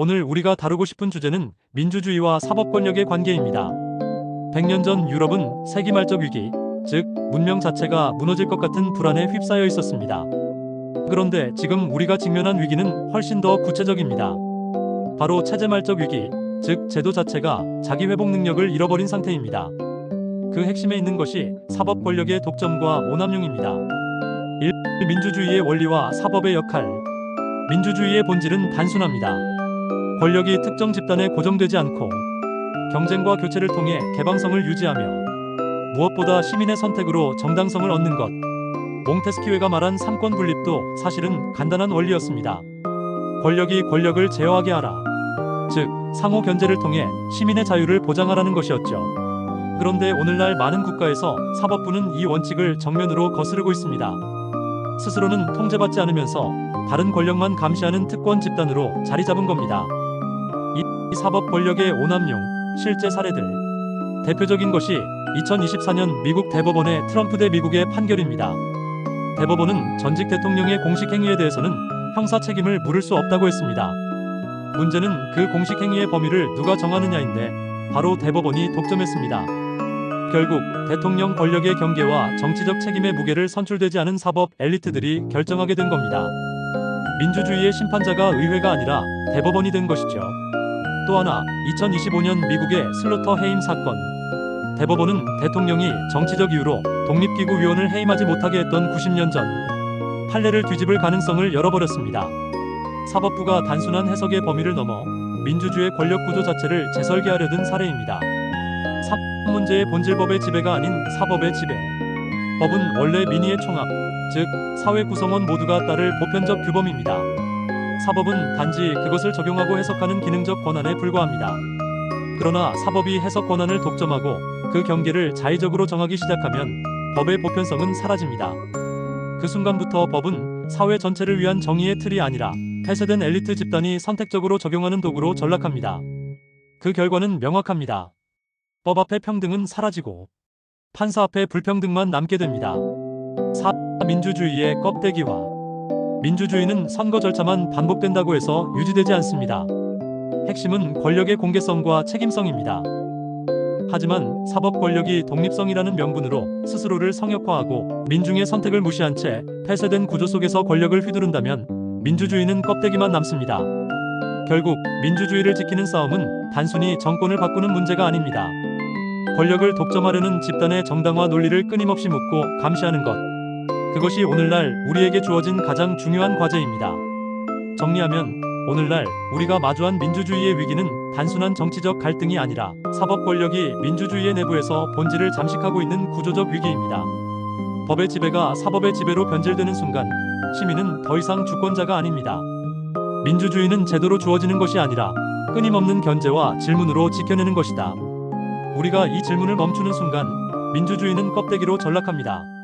오늘 우리가 다루고 싶은 주제는 민주주의와 사법 권력의 관계입니다. 100년 전 유럽은 세기말적 위기, 즉 문명 자체가 무너질 것 같은 불안에 휩싸여 있었습니다. 그런데 지금 우리가 직면한 위기는 훨씬 더 구체적입니다. 바로 체제말적 위기, 즉 제도 자체가 자기 회복 능력을 잃어버린 상태입니다. 그 핵심에 있는 것이 사법 권력의 독점과 오남용입니다. 1. 민주주의의 원리와 사법의 역할. 민주주의의 본질은 단순합니다. 권력이 특정 집단에 고정되지 않고 경쟁과 교체를 통해 개방성을 유지하며 무엇보다 시민의 선택으로 정당성을 얻는 것. 몽테스키웨가 말한 삼권 분립도 사실은 간단한 원리였습니다. 권력이 권력을 제어하게 하라. 즉, 상호 견제를 통해 시민의 자유를 보장하라는 것이었죠. 그런데 오늘날 많은 국가에서 사법부는 이 원칙을 정면으로 거스르고 있습니다. 스스로는 통제받지 않으면서 다른 권력만 감시하는 특권 집단으로 자리 잡은 겁니다. 이 사법 권력의 오남용, 실제 사례들. 대표적인 것이 2024년 미국 대법원의 트럼프 대 미국의 판결입니다. 대법원은 전직 대통령의 공식 행위에 대해서는 형사 책임을 물을 수 없다고 했습니다. 문제는 그 공식 행위의 범위를 누가 정하느냐인데 바로 대법원이 독점했습니다. 결국 대통령 권력의 경계와 정치적 책임의 무게를 선출되지 않은 사법 엘리트들이 결정하게 된 겁니다. 민주주의의 심판자가 의회가 아니라 대법원이 된 것이죠. 또 하나, 2025년 미국의 슬로터 해임 사건. 대법원은 대통령이 정치적 이유로 독립기구 위원을 해임하지 못하게 했던 90년 전 판례를 뒤집을 가능성을 열어버렸습니다. 사법부가 단순한 해석의 범위를 넘어 민주주의 권력 구조 자체를 재설계하려던 사례입니다. 사법 문제의 본질 법의 지배가 아닌 사법의 지배. 법은 원래 민의의 총합, 즉 사회 구성원 모두가 따를 보편적 규범입니다. 사법은 단지 그것을 적용하고 해석하는 기능적 권한에 불과합니다. 그러나 사법이 해석 권한을 독점하고 그 경계를 자의적으로 정하기 시작하면 법의 보편성은 사라집니다. 그 순간부터 법은 사회 전체를 위한 정의의 틀이 아니라 폐쇄된 엘리트 집단이 선택적으로 적용하는 도구로 전락합니다. 그 결과는 명확합니다. 법 앞에 평등은 사라지고 판사 앞에 불평등만 남게 됩니다. 4. 민주주의의 껍데기화. 민주주의는 선거 절차만 반복된다고 해서 유지되지 않습니다. 핵심은 권력의 공개성과 책임성입니다. 하지만 사법 권력이 독립성이라는 명분으로 스스로를 성역화하고 민중의 선택을 무시한 채 폐쇄된 구조 속에서 권력을 휘두른다면 민주주의는 껍데기만 남습니다. 결국 민주주의를 지키는 싸움은 단순히 정권을 바꾸는 문제가 아닙니다. 권력을 독점하려는 집단의 정당화 논리를 끊임없이 묻고 감시하는 것. 그것이 오늘날 우리에게 주어진 가장 중요한 과제입니다. 정리하면 오늘날 우리가 마주한 민주주의의 위기는 단순한 정치적 갈등이 아니라 사법 권력이 민주주의의 내부에서 본질을 잠식하고 있는 구조적 위기입니다. 법의 지배가 사법의 지배로 변질되는 순간 시민은 더 이상 주권자가 아닙니다. 민주주의는 제도로 주어지는 것이 아니라 끊임없는 견제와 질문으로 지켜내는 것이다. 우리가 이 질문을 멈추는 순간 민주주의는 껍데기로 전락합니다.